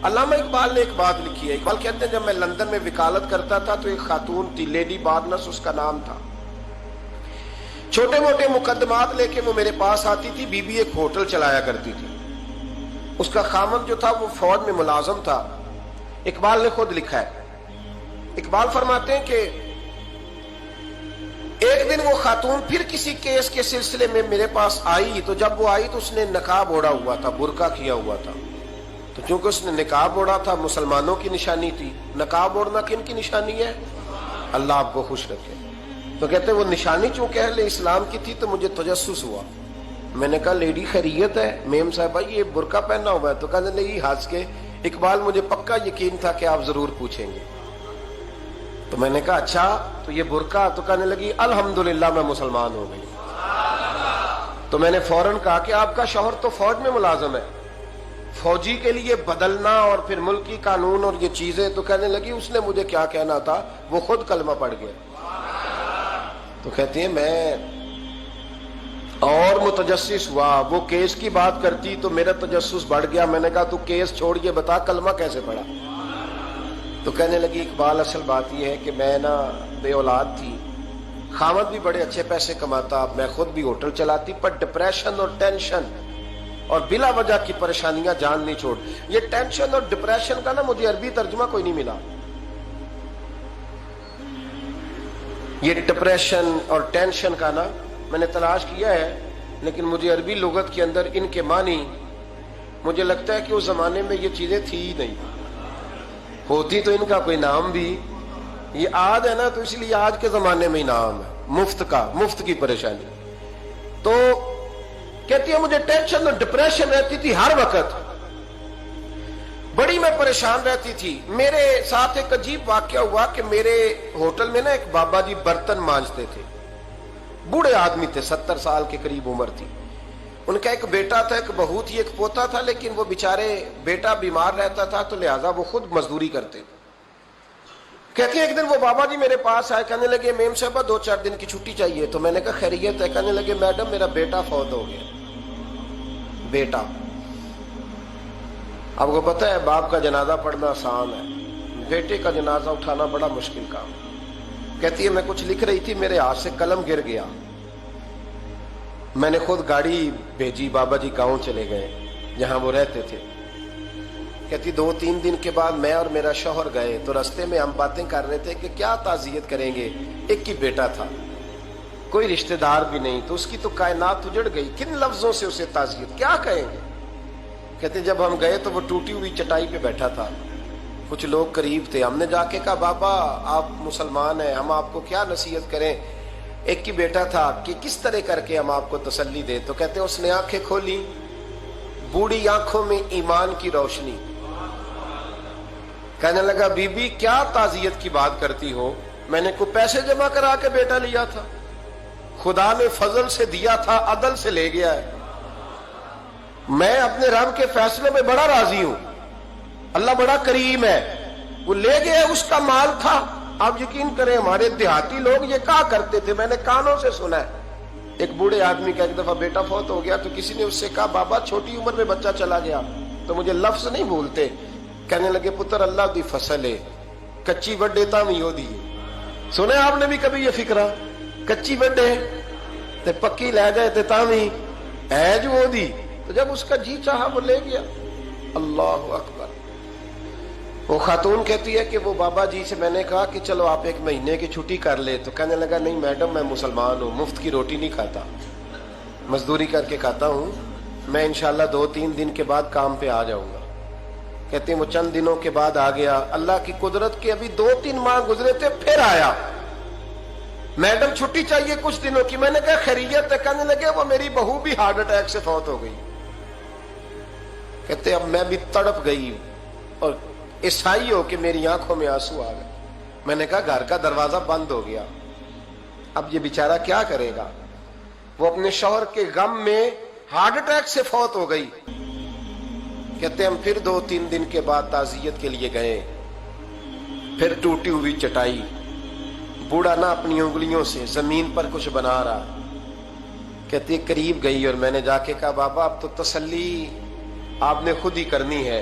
علامہ اقبال نے ایک بات لکھی ہے. اقبال کہتے ہیں جب میں لندن میں وکالت کرتا تھا تو ایک خاتون تھی, لیڈی بارنس اس کا نام تھا. چھوٹے موٹے مقدمات لے کے وہ میرے پاس آتی تھی. بی بی ایک ہوٹل چلایا کرتی تھی. اس کا خامند جو تھا وہ فوج میں ملازم تھا. اقبال نے خود لکھا ہے, اقبال فرماتے ہیں کہ ایک دن وہ خاتون پھر کسی کیس کے سلسلے میں میرے پاس آئی, تو جب وہ آئی تو اس نے نقاب اوڑھا ہوا تھا, برقع کیا ہوا تھا. تو چونکہ اس نے نقاب اوڑھا تھا, مسلمانوں کی نشانی تھی. نقاب اوڑھنا کن کی نشانی ہے؟ اللہ آپ کو خوش رکھے. تو کہتے ہیں وہ نشانی چونکہ اہل اسلام کی تھی تو مجھے تجسس ہوا. میں نے کہا لیڈی خیریت ہے؟ میم صاحبہ یہ برقع پہنا ہوا ہے. تو کہنے لگی ہنس کے, اقبال مجھے پکا یقین تھا کہ آپ ضرور پوچھیں گے. تو میں نے کہا اچھا تو یہ برقع؟ تو کہنے لگی الحمدللہ میں مسلمان ہو گئی. تو میں نے فوراً کہا کہ آپ کا شوہر تو فوج میں ملازم ہے, فوجی کے لیے بدلنا اور پھر ملکی قانون اور یہ چیزیں. تو کہنے لگی اس نے مجھے کیا کہنا تھا, وہ خود کلمہ پڑھ گیا. تو کہتی ہیں میں اور متجسس ہوا. وہ کیس کی بات کرتی تو میرا تجسس بڑھ گیا. میں نے کہا تو کیس چھوڑ کے بتا کلمہ کیسے پڑھا؟ تو کہنے لگی اقبال اصل بات یہ ہے کہ میں نا بے اولاد تھی, خامد بھی بڑے اچھے پیسے کماتا, میں خود بھی ہوٹل چلاتی, پر ڈپریشن اور ٹینشن اور بلا وجہ کی پریشانیاں جان نہیں چھوڑ. یہ ٹینشن اور ڈپریشن کا نا مجھے عربی ترجمہ کوئی نہیں ملا. یہ ڈپریشن اور ٹینشن کا نا میں نے تلاش کیا ہے, لیکن مجھے عربی لغت کے اندر ان کے معنی مجھے لگتا ہے کہ اس زمانے میں یہ چیزیں تھی ہی نہیں. ہوتی تو ان کا کوئی نام بھی, یہ آج ہے نا تو اس لیے آج کے زمانے میں ہی نام ہے مفت کا, مفت کی پریشانی. تو کہتی ہے مجھے ٹینشن اور ڈپریشن رہتی تھی ہر وقت, بڑی میں پریشان رہتی تھی. میرے ساتھ ایک عجیب واقعہ ہوا کہ میرے ہوٹل میں نا ایک بابا جی برتن مانجتے تھے, بوڑھے آدمی تھے, 70 سال کے قریب عمر تھی. ان کا ایک بیٹا تھا, ایک بہو تھی, ایک پوتا تھا, لیکن وہ بیچارے بیٹا بیمار رہتا تھا تو لہذا وہ خود مزدوری کرتے. کہتے ہیں ایک دن وہ بابا جی میرے پاس آئے, کہنے لگے میم صاحبہ 2-4 دن کی چھٹی چاہیے. تو میں نے کہا خیریت ہے؟ کہنے لگے میڈم میرا بیٹا فوت ہو گیا. بیٹا, آپ کو پتہ ہے باپ کا جنازہ پڑھنا آسان ہے, بیٹے کا جنازہ اٹھانا بڑا مشکل کام. کہتی ہے میں کچھ لکھ رہی تھی, میرے ہاتھ سے قلم گر گیا. میں نے خود گاڑی بھیجی, بابا جی گاؤں چلے گئے جہاں وہ رہتے تھے. کہتی 2-3 دن کے بعد میں اور میرا شوہر گئے تو رستے میں ہم باتیں کر رہے تھے کہ کیا تعزیت کریں گے. ایک ہی بیٹا تھا, کوئی رشتہ دار بھی نہیں, تو اس کی تو کائنات اجڑ گئی, کن لفظوں سے اسے تعزیت کیا کہیں گے. کہتے جب ہم گئے تو وہ ٹوٹی ہوئی چٹائی پہ بیٹھا تھا, کچھ لوگ قریب تھے. ہم نے جا کے کہا بابا آپ مسلمان ہیں, ہم آپ کو کیا نصیحت کریں, ایک ہی بیٹا تھا, کہ کس طرح کر کے ہم آپ کو تسلی دیں. تو کہتے اس نے آنکھیں کھولی, بوڑھی آنکھوں میں ایمان کی روشنی. کہنے لگا بی بی کیا تعزیت کی بات کرتی ہو, میں نے کوئی پیسے جمع کرا کے بیٹا لیا تھا, خدا نے فضل سے دیا تھا, عدل سے لے گیا ہے. میں اپنے رب کے فیصلے میں بڑا راضی ہوں, اللہ بڑا کریم ہے, وہ لے گیا, اس کا مال تھا. آپ یقین کریں ہمارے دیہاتی لوگ یہ کہا کرتے تھے, میں نے کانوں سے سنا ہے. ایک بوڑھے آدمی کا ایک دفعہ بیٹا فوت ہو گیا تو کسی نے اس سے کہا بابا چھوٹی عمر میں بچہ چلا گیا تو مجھے لفظ نہیں بھولتے. کہنے لگے پتر اللہ دی فصل ہے, کچی وڈے تاوی ہو دی. سنے آپ نے بھی کبھی یہ فکرہ, کچی وڈے تے پکی لے گئے تے تاوی ہے جو ہو دی. تو جب اس کا جی چاہا وہ لے گیا. اللہ اکبر. وہ خاتون کہتی ہے کہ وہ بابا جی سے میں نے کہا کہ چلو آپ 1 مہینے کی چھٹی کر لے. تو کہنے لگا نہیں میڈم میں مسلمان ہوں, مفت کی روٹی نہیں کھاتا, مزدوری کر کے کھاتا ہوں, میں انشاءاللہ 2-3 دن کے بعد کام پہ آ جاؤں گا. کہتے ہیں وہ چند دنوں کے بعد آ گیا. اللہ کی قدرت کے ابھی 2-3 ماہ گزرے تھے, پھر آیا. میڈم چھٹی چاہیے کچھ دنوں کی. میں نے کہا خیریت ہے؟ کہنے لگے وہ میری بہو بھی ہارٹ اٹیک سے فوت ہو گئی. کہتے اب میں بھی تڑپ گئی اور عیسائی ہو کہ میری آنکھوں میں آنسو آ گئے. میں نے کہا گھر کا دروازہ بند ہو گیا, اب یہ بیچارہ کیا کرے گا. وہ اپنے شوہر کے غم میں ہارٹ اٹیک سے فوت ہو گئی. کہتے ہم پھر 2-3 دن کے بعد تعزیت کے لیے گئے, پھر ٹوٹی ہوئی چٹائی, بوڑھا نہ اپنی انگلیوں سے زمین پر کچھ بنا رہا. کہتے قریب گئی اور میں نے جا کے کہا بابا اب تو تسلی آپ نے خود ہی کرنی ہے.